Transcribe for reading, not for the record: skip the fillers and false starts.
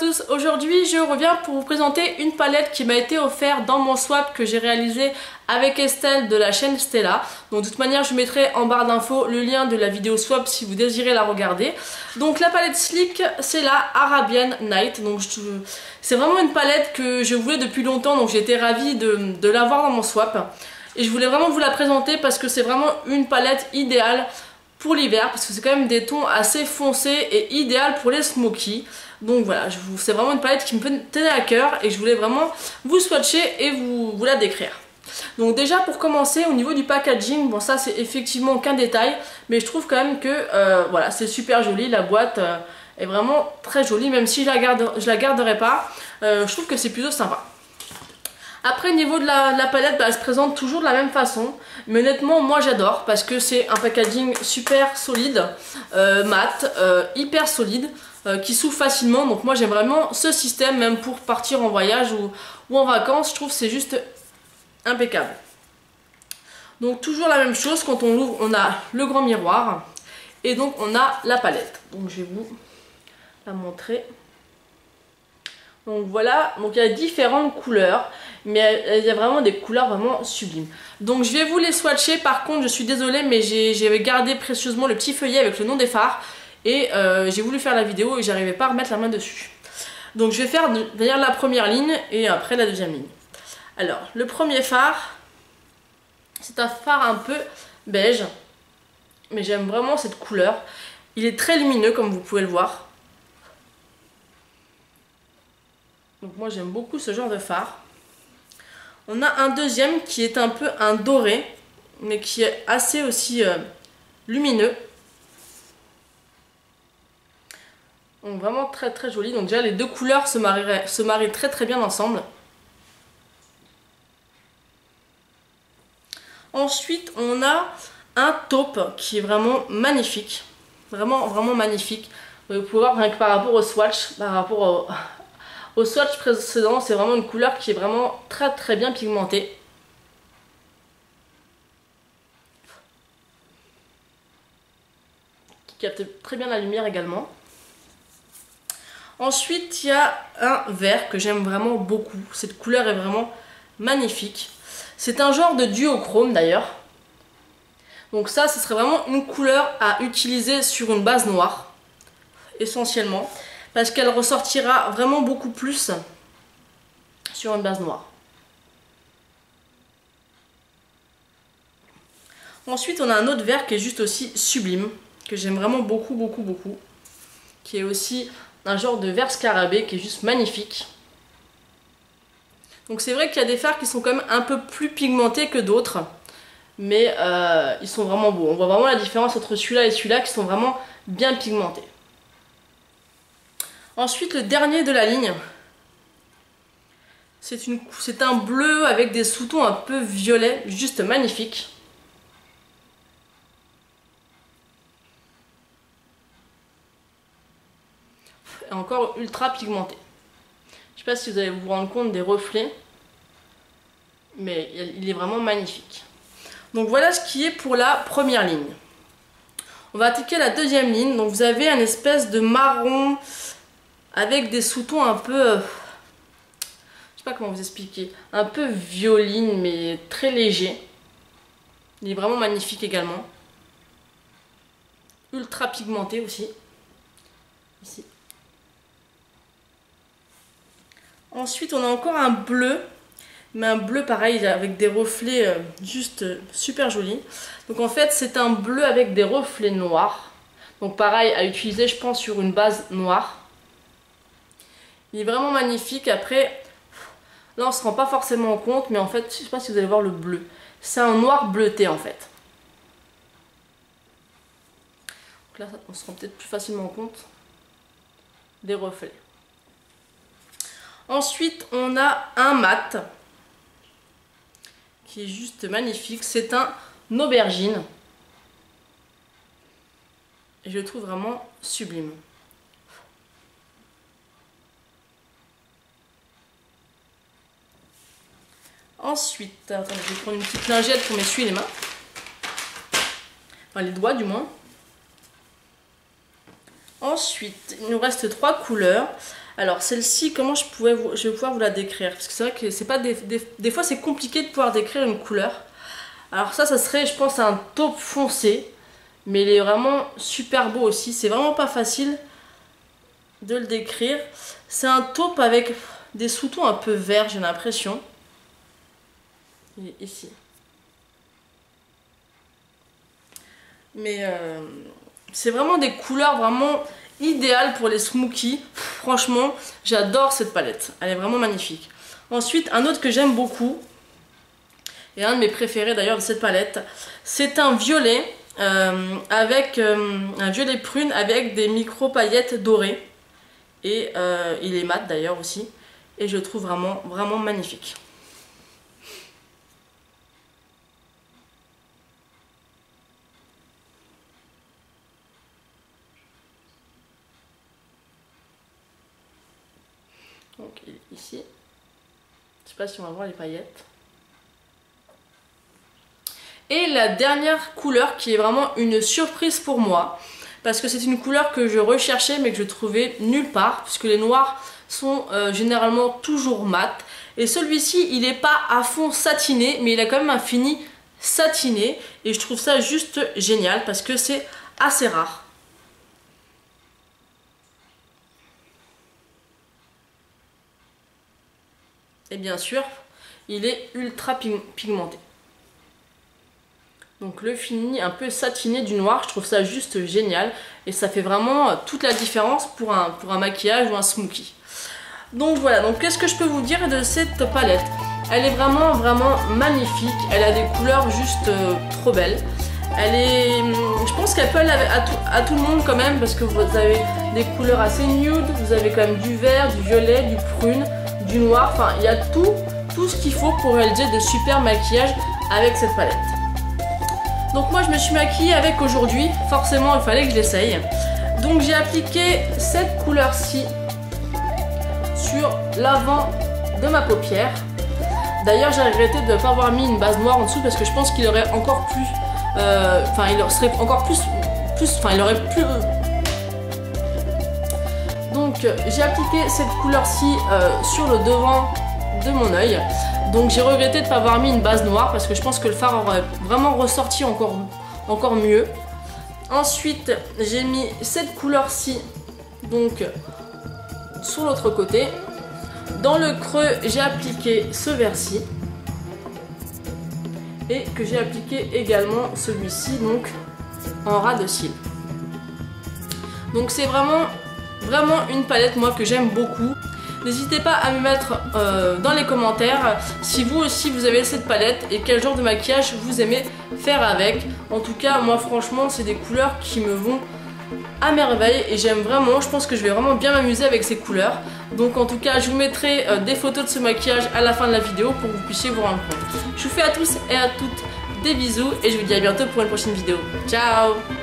tous, aujourd'hui je reviens pour vous présenter une palette qui m'a été offerte dans mon swap que j'ai réalisé avec Estelle de la chaîne Stella. Donc de toute manière je mettrai en barre d'infos le lien de la vidéo swap si vous désirez la regarder. Donc la palette Sleek, c'est la Arabian Night. Donc c'est vraiment une palette que je voulais depuis longtemps, donc j'ai été ravie de l'avoir dans mon swap. Et je voulais vraiment vous la présenter parce que c'est vraiment une palette idéale pour l'hiver, parce que c'est quand même des tons assez foncés et idéal pour les smoky. Donc voilà, c'est vraiment une palette qui me tenait à cœur et je voulais vraiment vous swatcher et vous la décrire. Donc déjà pour commencer, au niveau du packaging, bon ça c'est effectivement qu'un détail, mais je trouve quand même que voilà, c'est super joli, la boîte est vraiment très jolie, même si je la garderai pas, je trouve que c'est plutôt sympa. Après, au niveau de la palette, elle se présente toujours de la même façon. Mais honnêtement, moi j'adore parce que c'est un packaging super solide, mat, hyper solide, qui s'ouvre facilement. Donc moi j'aime vraiment ce système, même pour partir en voyage ou en vacances. Je trouve que c'est juste impeccable. Donc toujours la même chose, quand on l'ouvre, on a le grand miroir. Et donc on a la palette. Donc je vais vous la montrer. Donc voilà, donc il y a différentes couleurs, mais il y a vraiment des couleurs vraiment sublimes. Donc je vais vous les swatcher, par contre je suis désolée mais j'ai gardé précieusement le petit feuillet avec le nom des fards. Et j'ai voulu faire la vidéo et j'arrivais pas à remettre la main dessus. Donc je vais faire d'ailleurs la première ligne et après la deuxième ligne. Alors le premier phare, c'est un phare un peu beige, mais j'aime vraiment cette couleur. Il est très lumineux comme vous pouvez le voir. Donc moi j'aime beaucoup ce genre de phare. On a un deuxième qui est un peu un doré, mais qui est assez aussi lumineux. Donc vraiment très très joli. Donc déjà les deux couleurs se marient très très bien ensemble. Ensuite on a un taupe qui est vraiment magnifique. Vraiment vraiment magnifique. Vous pouvez voir rien que par rapport au swatch, par rapport au swatch précédent, c'est vraiment une couleur qui est vraiment très très bien pigmentée. Qui capte très bien la lumière également. Ensuite, il y a un vert que j'aime vraiment beaucoup. Cette couleur est vraiment magnifique. C'est un genre de duochrome d'ailleurs. Donc ça, ce serait vraiment une couleur à utiliser sur une base noire, essentiellement. Parce qu'elle ressortira vraiment beaucoup plus sur une base noire. Ensuite, on a un autre vert qui est juste aussi sublime, que j'aime vraiment beaucoup, beaucoup, beaucoup. Qui est aussi un genre de vert scarabée qui est juste magnifique. Donc c'est vrai qu'il y a des fards qui sont quand même un peu plus pigmentés que d'autres. Mais ils sont vraiment beaux. On voit vraiment la différence entre celui-là et celui-là qui sont vraiment bien pigmentés. Ensuite, le dernier de la ligne, c'est un bleu avec des sous-tons un peu violets, juste magnifique. Et encore ultra pigmenté. Je ne sais pas si vous allez vous rendre compte des reflets, mais il est vraiment magnifique. Donc voilà ce qui est pour la première ligne. On va attaquer la deuxième ligne. Donc vous avez un espèce de marron avec des sous-tons un peu, je sais pas comment vous expliquer, un peu violine mais très léger. Il est vraiment magnifique également. Ultra pigmenté aussi. Ici. Ensuite on a encore un bleu, mais un bleu pareil avec des reflets juste super jolis. Donc en fait c'est un bleu avec des reflets noirs. Donc pareil à utiliser je pense sur une base noire. Il est vraiment magnifique. Après, là on ne se rend pas forcément compte, mais en fait, je ne sais pas si vous allez voir le bleu. C'est un noir bleuté en fait. Donc là, on se rend peut-être plus facilement compte des reflets. Ensuite, on a un mat qui est juste magnifique. C'est un aubergine. Et je le trouve vraiment sublime. Ensuite, attends, je vais prendre une petite lingette pour m'essuyer les mains. Enfin, les doigts du moins. Ensuite, il nous reste 3 couleurs. Alors celle-ci, comment je vais pouvoir vous la décrire? Parce que c'est vrai que c'est pas des fois c'est compliqué de pouvoir décrire une couleur. Alors ça serait, je pense, un taupe foncé. Mais il est vraiment super beau aussi. C'est vraiment pas facile de le décrire. C'est un taupe avec des sous-tons un peu verts, j'ai l'impression. Il est ici. Mais c'est vraiment des couleurs vraiment idéales pour les smokies. Franchement, j'adore cette palette. Elle est vraiment magnifique. Ensuite, un autre que j'aime beaucoup, et un de mes préférés d'ailleurs de cette palette, c'est un violet. Avec un violet prune avec des micro paillettes dorées et il est mat d'ailleurs aussi et je le trouve vraiment magnifique. Donc il est ici, je sais pas si on va voir les paillettes. Et la dernière couleur qui est vraiment une surprise pour moi, parce que c'est une couleur que je recherchais mais que je trouvais nulle part, puisque les noirs sont généralement toujours mat. Et celui-ci, il n'est pas à fond satiné, mais il a quand même un fini satiné. Et je trouve ça juste génial, parce que c'est assez rare. Et bien sûr, il est ultra pigmenté. Donc le fini un peu satiné du noir, je trouve ça juste génial. Et ça fait vraiment toute la différence pour un maquillage ou un smoothie. Donc voilà, donc qu'est-ce que je peux vous dire de cette palette? Elle est vraiment magnifique. Elle a des couleurs juste trop belles. Elle est, je pense qu'elle peut aller à tout le monde quand même, parce que vous avez des couleurs assez nude. Vous avez quand même du vert, du violet, du prune, du noir. Enfin, il y a tout ce qu'il faut pour réaliser de super maquillage avec cette palette. Donc moi je me suis maquillée avec aujourd'hui, forcément il fallait que je l'essaye. Donc j'ai appliqué cette couleur-ci sur l'avant de ma paupière. D'ailleurs j'ai regretté de ne pas avoir mis une base noire en dessous, parce que je pense qu'il aurait encore plus... il serait encore plus... il aurait plus... Donc j'ai appliqué cette couleur-ci sur le devant de mon œil. Donc j'ai regretté de ne pas avoir mis une base noire, parce que je pense que le fard aurait vraiment ressorti encore mieux. Ensuite j'ai mis cette couleur-ci donc sur l'autre côté. Dans le creux j'ai appliqué ce vert-ci. Et que j'ai appliqué également celui-ci donc en ras de cils. Donc c'est vraiment une palette moi que j'aime beaucoup. N'hésitez pas à me mettre dans les commentaires si vous aussi vous avez cette palette et quel genre de maquillage vous aimez faire avec. En tout cas moi franchement c'est des couleurs qui me vont à merveille et j'aime vraiment, je pense que je vais vraiment bien m'amuser avec ces couleurs. Donc en tout cas je vous mettrai des photos de ce maquillage à la fin de la vidéo pour que vous puissiez vous rendre compte. Je vous fais à tous et à toutes des bisous et je vous dis à bientôt pour une prochaine vidéo. Ciao!